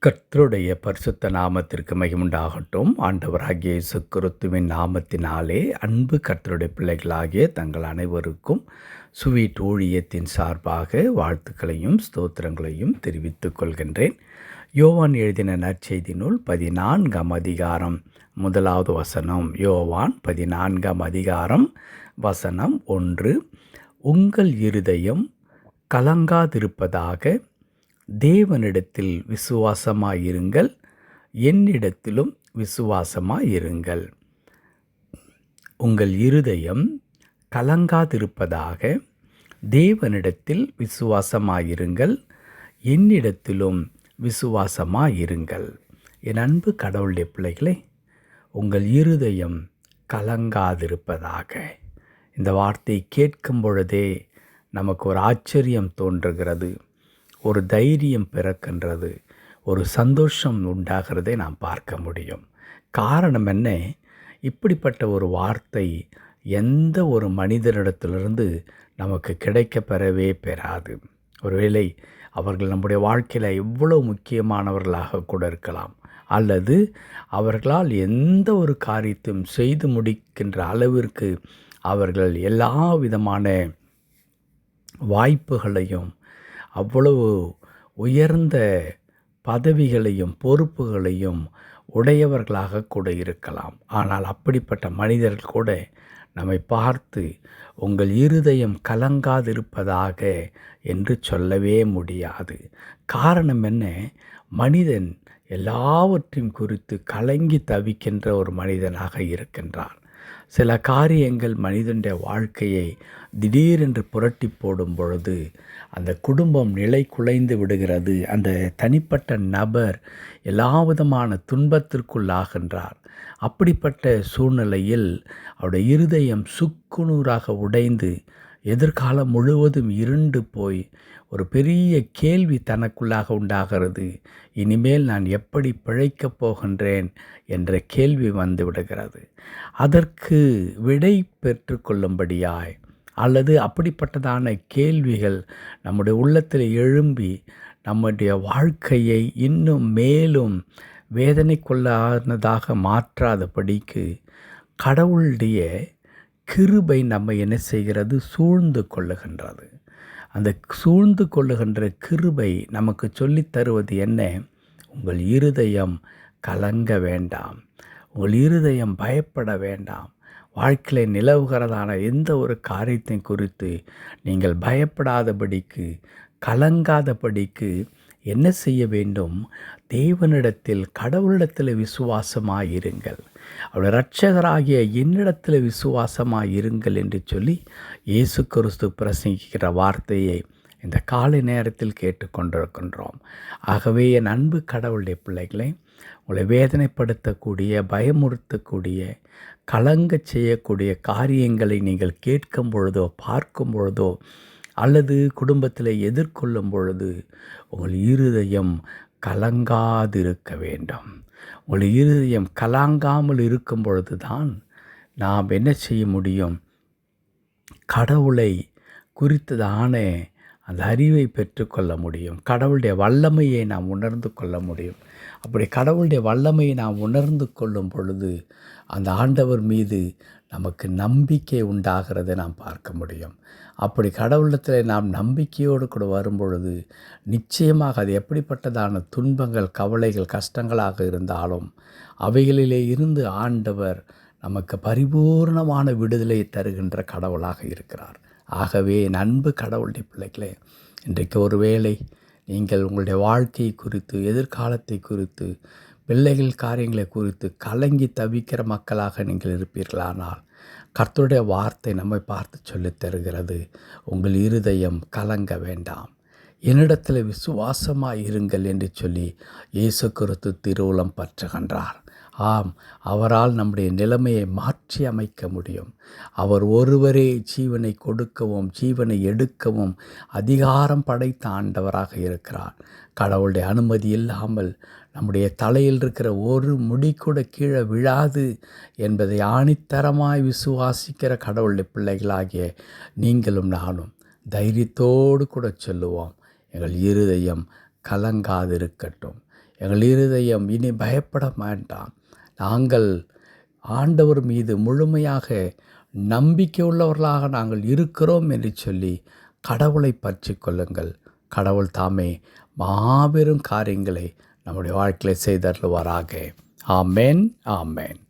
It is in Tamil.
கர்த்தருடைய பரிசுத்த நாமத்திற்கு மகிமுண்டாகட்டும். ஆண்டவராகிய இயேசு கிறிஸ்துவின் நாமத்தினாலே அன்பு கர்த்தருடைய பிள்ளைகளாகிய தங்கள் அனைவருக்கும் ஸ்வீட் ஊழியத்தின் சார்பாக வாழ்த்துக்களையும் ஸ்தோத்திரங்களையும் தெரிவித்துக் கொள்கின்றேன். யோவான் எழுதின நற்செய்தி நூல் 14ஆம் அதிகாரம் 1வது வசனம். யோவான் 14ஆம் அதிகாரம் வசனம் 1. உங்கள் இருதயம் கலங்காதிருப்பதாக, தேவனிடத்தில் விசுவாசமாயிருங்கள், என்னிடத்திலும் விசுவாசமாயிருங்கள். உங்கள் இருதயம் கலங்காதிருப்பதாக, தேவனிடத்தில் விசுவாசமாயிருங்கள், என்னிடத்திலும் விசுவாசமாயிருங்கள். என் அன்பு கடவுளுடைய பிள்ளைகளே, உங்கள் இருதயம் கலங்காதிருப்பதாக. இந்த வார்த்தை கேட்கும் பொழுதே நமக்கு ஒரு ஆச்சரியம் தோன்றுகிறது, ஒரு தைரியம் பிறக்கின்றது, ஒரு சந்தோஷம் உண்டாகிறதை நாம் பார்க்க முடியும். காரணம் என்ன? இப்படிப்பட்ட ஒரு வார்த்தை எந்த ஒரு மனிதனிடத்திலிருந்து நமக்கு கிடைக்க பெறவே பெறாது. ஒருவேளை அவர்கள் நம்முடைய வாழ்க்கையில் எவ்வளோ முக்கியமானவர்களாக கூட இருக்கலாம், அல்லது அவர்களால் எந்த ஒரு காரியத்தையும் செய்து முடிக்கின்ற அளவிற்கு அவர்கள் எல்லா விதமான வாய்ப்புகளையும், அவ்வளவு உயர்ந்த பதவிகளையும் பொறுப்புகளையும் உடையவர்களாக கூட இருக்கலாம். ஆனால் அப்படிப்பட்ட மனிதர்கள் கூட நம்மை பார்த்து உங்கள் இருதயம் கலங்காதிருப்பதாக என்று சொல்லவே முடியாது. காரணம் என்ன? மனிதன் எல்லாவற்றையும் குறித்து கலங்கி தவிக்கின்ற ஒரு மனிதனாக இருக்கின்றான். சில காரியங்கள் மனிதனுடைய வாழ்க்கையை திடீரென்று புரட்டி போடும் பொழுது அந்த குடும்பம் நிலை குலைந்து விடுகிறது. அந்த தனிப்பட்ட நபர் எல்லா விதமான துன்பத்திற்குள்ளாகின்றார். அப்படிப்பட்ட சூழ்நிலையில் அவருடைய இருதயம் சுக்குநூறாக உடைந்து எதிர்காலம் முழுவதும் இருண்டு போய் ஒரு பெரிய கேள்வி தனக்குள்ளாக உண்டாகிறது. இனிமேல் நான் எப்படி பிழைக்கப் போகின்றேன் என்ற கேள்வி வந்து விடுகிறது. அதற்கு விடை பெற்றுக்கொள்ளும்படியாய், அல்லது அப்படிப்பட்டதான கேள்விகள் நம்முடைய உள்ளத்தில் எழும்பி நம்முடைய வாழ்க்கையை இன்னும் மேலும் வேதனைக்குள்ளானதாக மாற்றாதபடிக்கு கடவுளுடைய கிருபை நம்மை என்ன செய்கிறது? சூழ்ந்து கொள்ளுகின்றது. அந்த சூழ்ந்து கொள்ளுகின்ற கிருபை நமக்கு சொல்லித் தருவது என்ன? உங்கள் இருதயம் கலங்க வேண்டாம், உங்கள் இருதயம் பயப்பட வேண்டாம். வாழ்க்கையில் நிலவுகிறதான எந்த ஒரு காரியத்தை குறித்து நீங்கள் பயப்படாதபடிக்கு, கலங்காதபடிக்கு என்ன செய்ய வேண்டும்? தேவனிடத்தில், கடவுளிடத்தில் விசுவாசமாயிருங்கள், அவருடைய இரட்சகராகிய என்னிடத்தில் விசுவாசமாயிருங்கள் என்று சொல்லி இயேசு கிறிஸ்து பிரசங்கிக்கிற வார்த்தையை இந்த காலை நேரத்தில் கேட்டுக்கொண்டிருக்கின்றோம். ஆகவே என் அன்பு கடவுளுடைய பிள்ளைகளை, உங்களை வேதனைப்படுத்தக்கூடிய, பயமுறுத்தக்கூடிய, கலங்கச் செய்யக்கூடிய காரியங்களை நீங்கள் கேட்கும் பொழுதோ, பார்க்கும் பொழுதோ, அல்லது குடும்பத்தில் எதிர்கொள்ளும் பொழுது உங்கள் இருதயம் கலங்காதிருக்க வேண்டும். உங்கள் இருதயம் கலங்காமல் இருக்கும் பொழுது தான் நாம் என்ன செய்ய முடியும்? கடவுளை குறித்ததான அந்த அறிவை பெற்றுக்கொள்ள முடியும். கடவுளுடைய வல்லமையை நாம் உணர்ந்து கொள்ள முடியும். அப்படி கடவுளுடைய வல்லமையை நாம் உணர்ந்து கொள்ளும் பொழுது அந்த ஆண்டவர் மீது நமக்கு நம்பிக்கை உண்டாகிறதை நாம் பார்க்க முடியும். அப்படி கடவுளத்தில் நாம் நம்பிக்கையோடு கூட வரும்பொழுது நிச்சயமாக அது எப்படிப்பட்டதான துன்பங்கள், கவலைகள், கஷ்டங்களாக இருந்தாலும் அவைகளிலே இருந்து ஆண்டவர் நமக்கு பரிபூர்ணமான விடுதலை தருகின்ற கடவுளாக இருக்கிறார். ஆகவே என் அன்பு கடவுளுடைய பிள்ளைகளே, இன்றைக்கு ஒருவேளை நீங்கள் உங்களுடைய வாழ்க்கை குறித்து, எதிர்காலத்தை குறித்து, பிள்ளைகள் காரியங்களை குறித்து கலங்கி தவிக்கிற மக்களாக நீங்கள் இருப்பீர்களானால், கர்த்தருடைய வார்த்தை நம்மை பார்த்து சொல்லித் தருகிறது, உங்கள் இருதயம் கலங்க வேண்டாம், என்னிடத்தில் விசுவாசமாக இருங்கள் என்று சொல்லி இயேசு கிறிஸ்து திருவுளம் பற்றுகின்றார். ஆம், அவரால் நம்முடைய நிலைமையை மாற்றி அமைக்க முடியும். அவர் ஒருவரே ஜீவனை கொடுக்கவும் ஜீவனை எடுக்கவும் அதிகாரம் படைத்த ஆண்டவராக இருக்கிறார். கடவுளுடைய அனுமதி இல்லாமல் நம்முடைய தலையில் இருக்கிற ஒரு முடி கூட கீழே விழாது என்பதை ஆணித்தரமாய் விசுவாசிக்கிற கடவுளுடைய பிள்ளைகளாகிய நீங்களும் நானும் தைரியத்தோடு கூட சொல்லுவோம், எங்கள் இருதயம் கலங்காதிருக்கட்டும், எங்கள் இருதயம் இனி பயப்பட வேண்டாம். நாங்கள் ஆண்டவர் மீது முழுமையாக நம்பிக்கை உள்ளவர்களாக நாங்கள் இருக்கிறோம் என்று சொல்லி கடவுளை பற்றி கொள்ளுங்கள். கடவுள் தாமே மாபெரும் காரியங்களை நம்முடைய வாழ்க்கையில் செய்தருளுவாராக. ஆமென், ஆமென்.